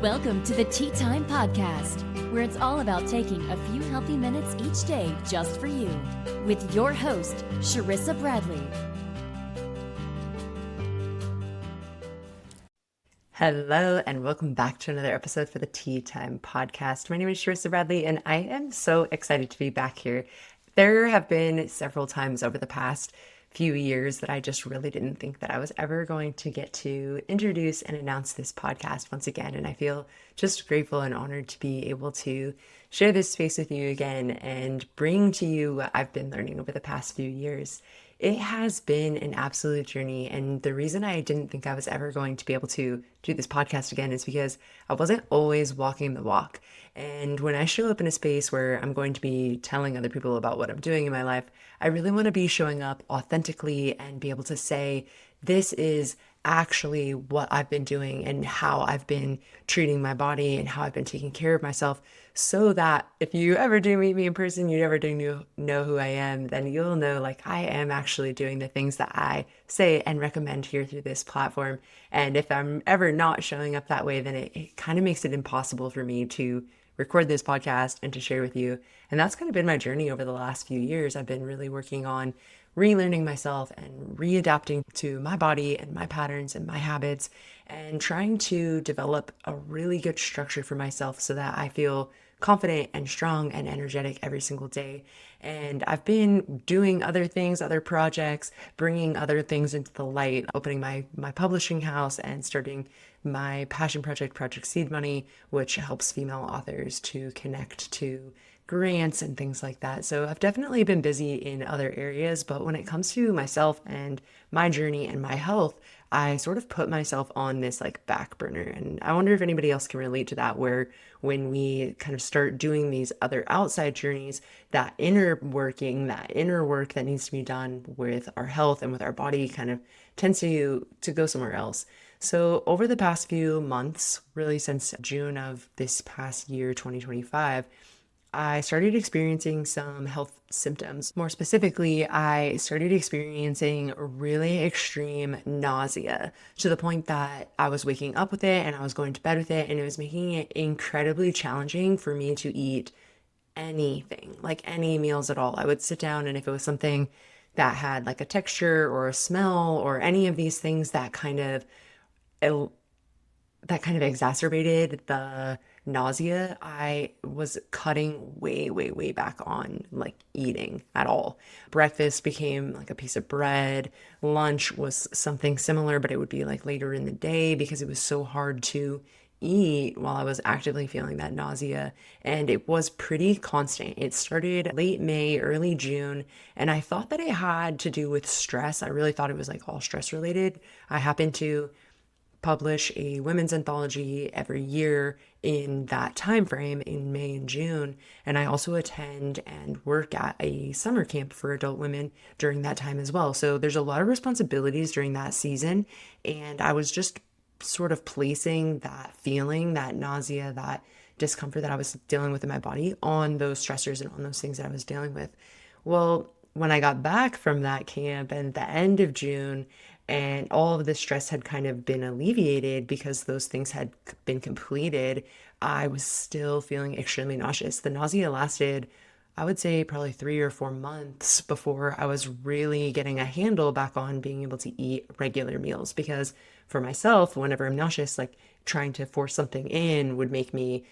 Welcome to the Tea Time Podcast, where it's all about taking a few healthy minutes each day just for you, with your host, Sharissa Bradley. Hello, and welcome back to another episode for the Tea Time Podcast. My name is Sharissa Bradley, and I am so excited to be back here. There have been several times over the past few years that I just really didn't think that I was ever going to get to introduce and announce this podcast once again. And I feel just grateful and honored to be able to share this space with you again and bring to you what I've been learning over the past few years. It has been an absolute journey, and the reason I didn't think I was ever going to be able to do this podcast again is because I wasn't always walking the walk. And when I show up in a space where I'm going to be telling other people about what I'm doing in my life, I really want to be showing up authentically and be able to say, this is actually what I've been doing and how I've been treating my body and how I've been taking care of myself, so that if you ever do meet me in person, you ever do know who I am, then you'll know like I am actually doing the things that I say and recommend here through this platform. And if I'm ever not showing up that way, then it kind of makes it impossible for me to record this podcast and to share with you. And that's kind of been my journey over the last few years. I've been really working on relearning myself and readapting to my body and my patterns and my habits, and trying to develop a really good structure for myself so that I feel confident and strong and energetic every single day. And I've been doing other things, other projects, bringing other things into the light, opening my publishing house and starting my passion project, Project Seed Money, which helps female authors to connect to grants and things like that. So I've definitely been busy in other areas, but when it comes to myself and my journey and my health, I sort of put myself on this like back burner. And I wonder if anybody else can relate to that, where when we kind of start doing these other outside journeys, that inner working, that inner work that needs to be done with our health and with our body kind of tends to go somewhere else. So over the past few months, really since June of this past year, 2025, I started experiencing some health symptoms. More specifically, I started experiencing really extreme nausea, to the point that I was waking up with it and I was going to bed with it, and it was making it incredibly challenging for me to eat anything, like any meals at all. I would sit down, and if it was something that had like a texture or a smell or any of these things that kind of exacerbated the nausea, I was cutting way back on like eating at all. Breakfast became like a piece of bread. Lunch was something similar, but it would be like later in the day because it was so hard to eat while I was actively feeling that nausea. And it was pretty constant. It started late May, early June, and I thought that it had to do with stress. I really thought it was like all stress related. I happened to publish a women's anthology every year in that time frame in May and June, and I also attend and work at a summer camp for adult women during that time as well. So there's a lot of responsibilities during that season, and I was just sort of placing that feeling, that nausea, that discomfort that I was dealing with in my body on those stressors and on those things that I was dealing with. Well, when I got back from that camp and the end of June, and all of the stress had kind of been alleviated because those things had been completed, I was still feeling extremely nauseous. The nausea lasted, I would say, probably 3 or 4 months before I was really getting a handle back on being able to eat regular meals. Because for myself, whenever I'm nauseous, like trying to force something in would make the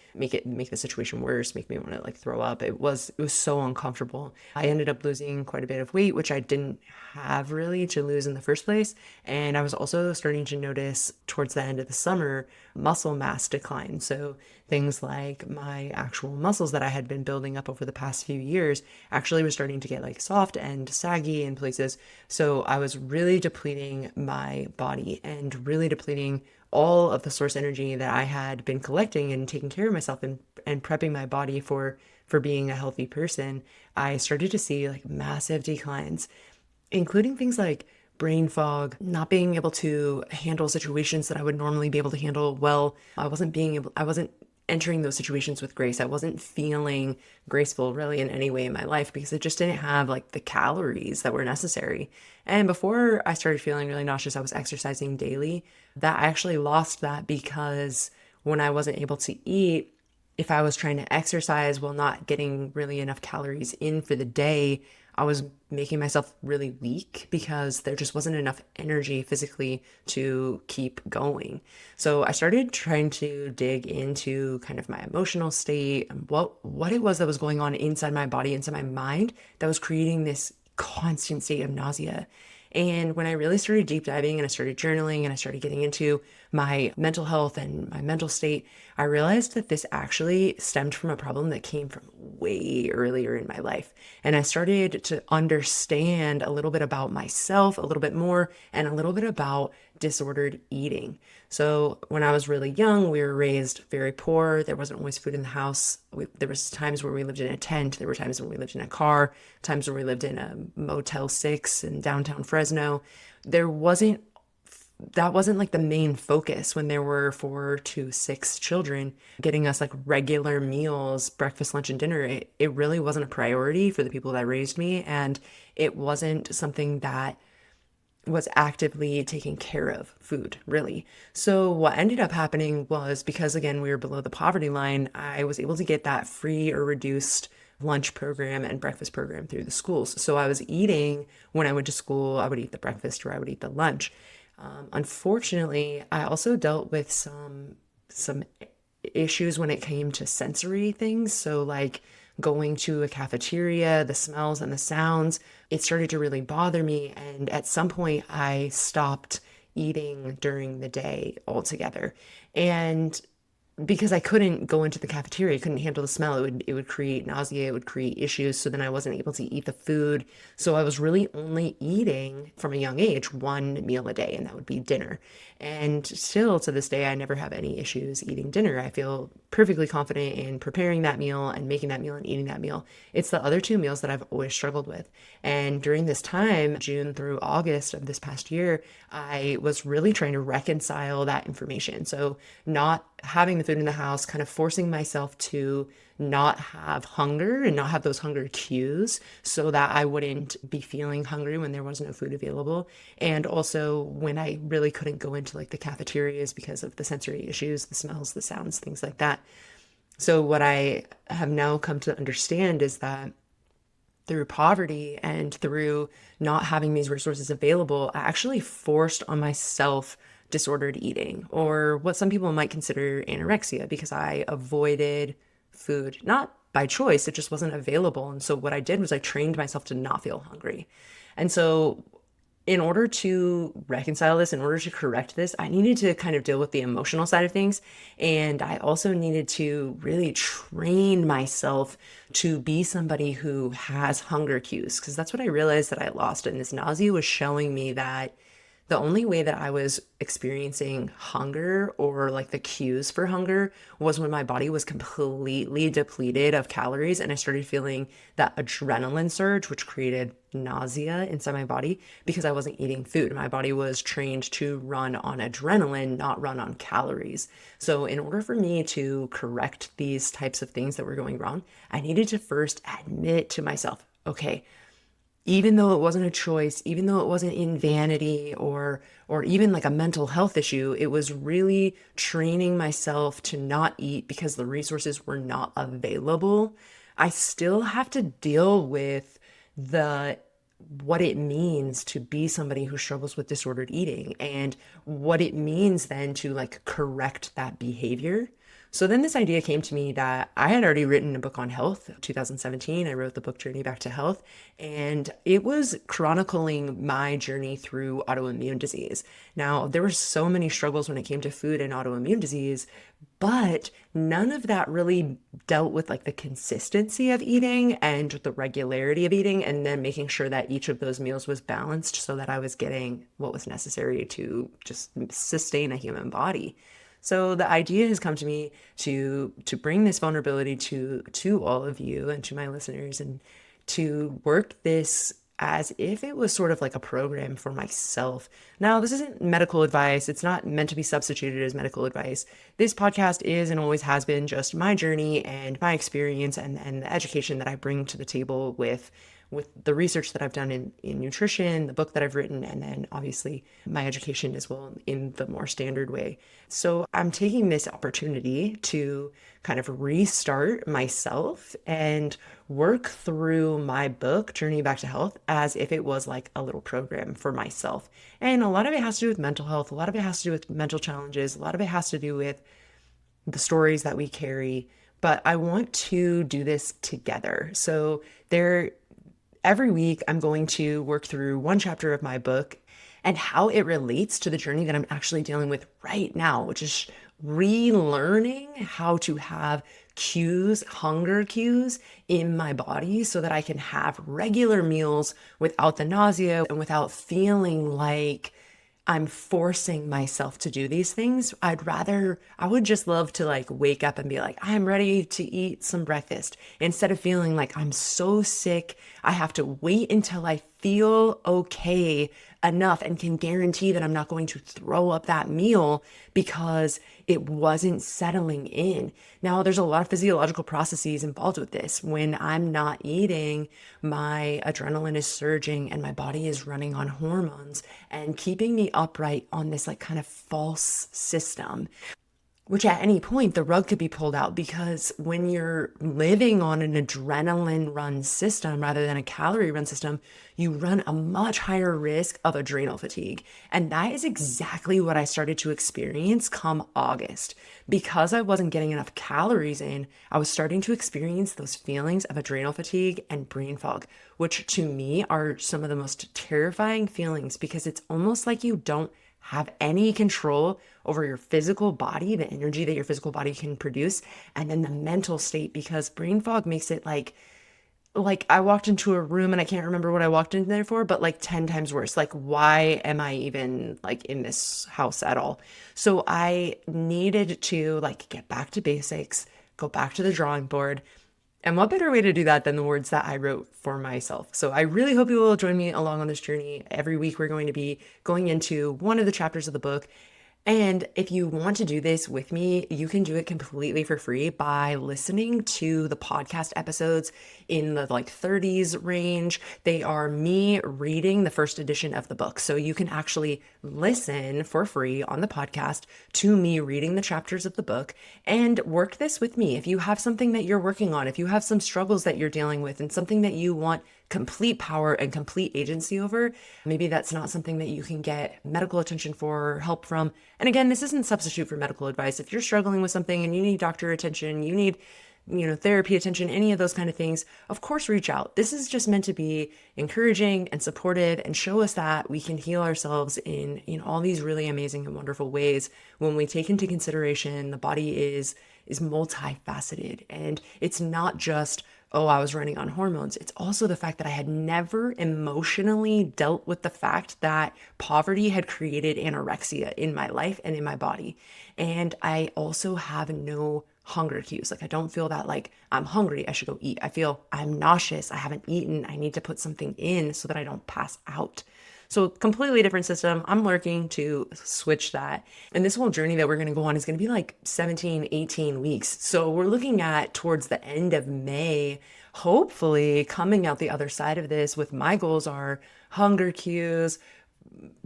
situation worse, make me want to like throw up. It was so uncomfortable. I ended up losing quite a bit of weight, which I didn't have really to lose in the first place. And I was also starting to notice towards the end of the summer muscle mass decline. So things like my actual muscles that I had been building up over the past few years actually were starting to get like soft and saggy in places. So I was really depleting my body and really depleting all of the source energy that I had been collecting and taking care of myself and prepping my body for being a healthy person. I started to see like massive declines, including things like brain fog, not being able to handle situations that I would normally be able to handle well. I wasn't entering those situations with grace. I wasn't feeling graceful really in any way in my life because I just didn't have like the calories that were necessary. And before I started feeling really nauseous, I was exercising daily. That I actually lost that because when I wasn't able to eat, if I was trying to exercise while not getting really enough calories in for the day, I was making myself really weak because there just wasn't enough energy physically to keep going. So I started trying to dig into kind of my emotional state and what it was that was going on inside my body, inside my mind, that was creating this constant state of nausea. And when I really started deep diving and I started journaling and I started getting into my mental health and my mental state, I realized that this actually stemmed from a problem that came from way earlier in my life. And I started to understand a little bit about myself, a little bit more, and a little bit about disordered eating. So when I was really young, we were raised very poor. There wasn't always food in the house. There was times where we lived in a tent. There were times when we lived in a car, times when we lived in a Motel 6 in downtown Fresno. There wasn't That wasn't like the main focus when there were 4 to 6 children getting us like regular meals, breakfast, lunch, and dinner. It really wasn't a priority for the people that raised me. And it wasn't something that was actively taking care of food, really. So what ended up happening was, because again, we were below the poverty line, I was able to get that free or reduced lunch program and breakfast program through the schools. So I was eating when I went to school, I would eat the breakfast or I would eat the lunch. Unfortunately, I also dealt with some issues when it came to sensory things. So like going to a cafeteria, the smells and the sounds, it started to really bother me. And at some point I stopped eating during the day altogether. And because I couldn't go into the cafeteria, I couldn't handle the smell. It would create nausea, it would create issues. So then I wasn't able to eat the food. So I was really only eating from a young age one meal a day, and that would be dinner. And still to this day, I never have any issues eating dinner. I feel perfectly confident in preparing that meal and making that meal and eating that meal. It's the other two meals that I've always struggled with. And during this time, June through August of this past year, I was really trying to reconcile that information. So not having the food in the house, kind of forcing myself to not have hunger and not have those hunger cues so that I wouldn't be feeling hungry when there was no food available. And also when I really couldn't go into like the cafeterias because of the sensory issues, the smells, the sounds, things like that. So what I have now come to understand is that through poverty and through not having these resources available, I actually forced on myself disordered eating, or what some people might consider anorexia, because I avoided food, not by choice, it just wasn't available. And so what I did was I trained myself to not feel hungry. And so in order to reconcile this, in order to correct this, I needed to kind of deal with the emotional side of things. And I also needed to really train myself to be somebody who has hunger cues, because that's what I realized that I lost. And this nausea was showing me that the only way that I was experiencing hunger, or like the cues for hunger, was when my body was completely depleted of calories and I started feeling that adrenaline surge, which created nausea inside my body because I wasn't eating food. My body was trained to run on adrenaline, not run on calories. So in order for me to correct these types of things that were going wrong, I needed to first admit to myself, okay, even though it wasn't a choice, even though it wasn't in vanity or even like a mental health issue, it was really training myself to not eat because the resources were not available. I still have to deal with what it means to be somebody who struggles with disordered eating and what it means then to like correct that behavior. So then this idea came to me that I had already written a book on health. 2017, I wrote the book Journey Back to Health, and it was chronicling my journey through autoimmune disease. Now, there were so many struggles when it came to food and autoimmune disease, but none of that really dealt with like the consistency of eating and the regularity of eating, and then making sure that each of those meals was balanced so that I was getting what was necessary to just sustain a human body. So the idea has come to me to bring this vulnerability to all of you and to my listeners, and to work this as if it was sort of like a program for myself. Now, this isn't medical advice. It's not meant to be substituted as medical advice. This podcast is and always has been just my journey and my experience and the education that I bring to the table with with the research that I've done in nutrition, the book that I've written, and then obviously my education as well in the more standard way. So I'm taking this opportunity to kind of restart myself and work through my book, Journey Back to Health, as if it was like a little program for myself. And a lot of it has to do with mental health. A lot of it has to do with mental challenges. A lot of it has to do with the stories that we carry. But I want to do this together. So every week I'm going to work through one chapter of my book and how it relates to the journey that I'm actually dealing with right now, which is relearning how to have cues, hunger cues in my body so that I can have regular meals without the nausea and without feeling like I'm forcing myself to do these things. I would just love to like wake up and be like, I'm ready to eat some breakfast instead of feeling like I'm so sick. I have to wait until I feel okay enough and can guarantee that I'm not going to throw up that meal because it wasn't settling in. Now, there's a lot of physiological processes involved with this. When I'm not eating, my adrenaline is surging and my body is running on hormones and keeping me upright on this like kind of false system, which at any point the rug could be pulled out, because when you're living on an adrenaline run system rather than a calorie run system, you run a much higher risk of adrenal fatigue. And that is exactly what I started to experience come August. Because I wasn't getting enough calories in, I was starting to experience those feelings of adrenal fatigue and brain fog, which to me are some of the most terrifying feelings, because it's almost like you don't have any control over your physical body, the energy that your physical body can produce, and then the mental state, because brain fog makes it like I walked into a room and I can't remember what I walked in there for, but like 10 times worse. Like, why am I even like in this house at all? So I needed to like get back to basics, go back to the drawing board. And what better way to do that than the words that I wrote for myself? So I really hope you will join me along on this journey. Every week we're going to be going into one of the chapters of the book. And if you want to do this with me, you can do it completely for free by listening to the podcast episodes in the like 30s range. They are me reading the first edition of the book. So you can actually listen for free on the podcast to me reading the chapters of the book and work this with me. If you have something that you're working on, if you have some struggles that you're dealing with and something that you want complete power and complete agency over, maybe that's not something that you can get medical attention for or help from. And again, this isn't substitute for medical advice. If you're struggling with something and you need doctor attention, you need, therapy attention, any of those kind of things, of course, reach out. This is just meant to be encouraging and supportive and show us that we can heal ourselves in, all these really amazing and wonderful ways when we take into consideration the body is multifaceted. And it's not just, oh, I was running on hormones. It's also the fact that I had never emotionally dealt with the fact that poverty had created anorexia in my life and in my body. And I also have no hunger cues. Like, I don't feel that like I'm hungry, I should go eat. I feel I'm nauseous, I haven't eaten, I need to put something in so that I don't pass out. So completely different system. I'm working to switch that. And this whole journey that we're going to go on is going to be like 17, 18 weeks. So we're looking at towards the end of May, hopefully coming out the other side of this with my goals are hunger cues,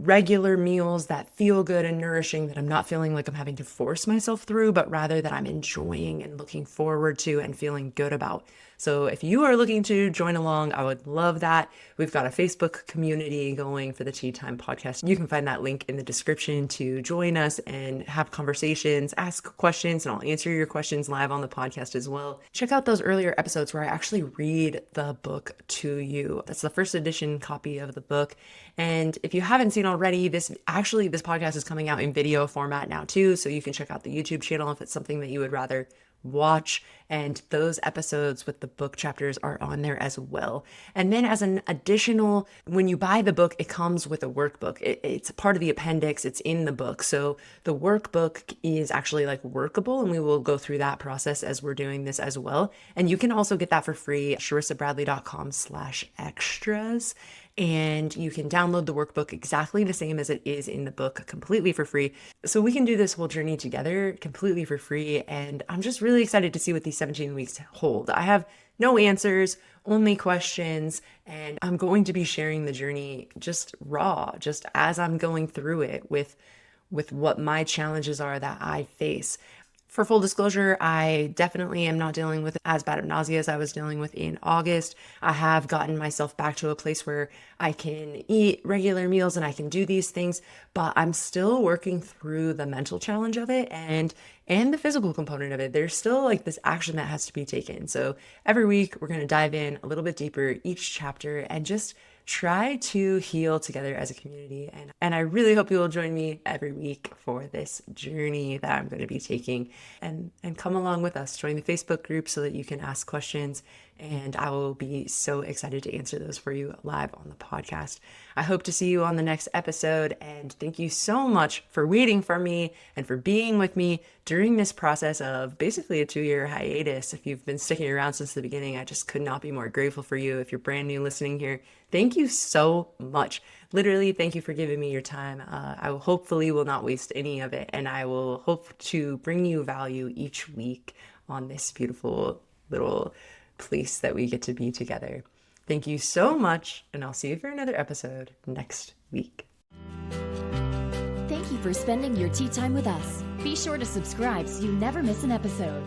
regular meals that feel good and nourishing, that I'm not feeling like I'm having to force myself through, but rather that I'm enjoying and looking forward to and feeling good about. So if you are looking to join along, I would love that. We've got a Facebook community going for the Tea Time podcast. You can find that link in the description to join us and have conversations, ask questions, and I'll answer your questions live on the podcast as well. Check out those earlier episodes where I actually read the book to you. That's the first edition copy of the book. And if you haven't seen already, this podcast is coming out in video format now too. So you can check out the YouTube channel if it's something that you would rather watch, and those episodes with the book chapters are on there as well. And then as an additional, when you buy the book, it comes with a workbook. It's a part of the appendix. It's in the book. So the workbook is actually like workable, and we will go through that process as we're doing this as well. And you can also get that for free at sharissabradley.com/extras. and you can download the workbook exactly the same as it is in the book completely for free. So we can do this whole journey together completely for free. And I'm just really excited to see what these 17 weeks hold. I have no answers, only questions, and I'm going to be sharing the journey just raw, just as I'm going through it with what my challenges are that I face. For full disclosure, I definitely am not dealing with as bad of nausea as I was dealing with in August. I have gotten myself back to a place where I can eat regular meals and I can do these things, but I'm still working through the mental challenge of it and the physical component of it. There's still like this action that has to be taken. So every week we're going to dive in a little bit deeper each chapter and just try to heal together as a community. And I really hope you will join me every week for this journey that I'm going to be taking, and come along with us. Join the Facebook group so that you can ask questions, and I will be so excited to answer those for you live on the podcast. I hope to see you on the next episode, and thank you so much for waiting for me and for being with me during this process of basically a 2-year hiatus. If you've been sticking around since the beginning, I just could not be more grateful for you. If you're brand new listening here, thank you so much. Literally, thank you for giving me your time. I will hopefully will not waste any of it, and I will hope to bring you value each week on this beautiful little place that we get to be together. Thank you so much, and I'll see you for another episode next week. Thank you for spending your tea time with us. Be sure to subscribe so you never miss an episode.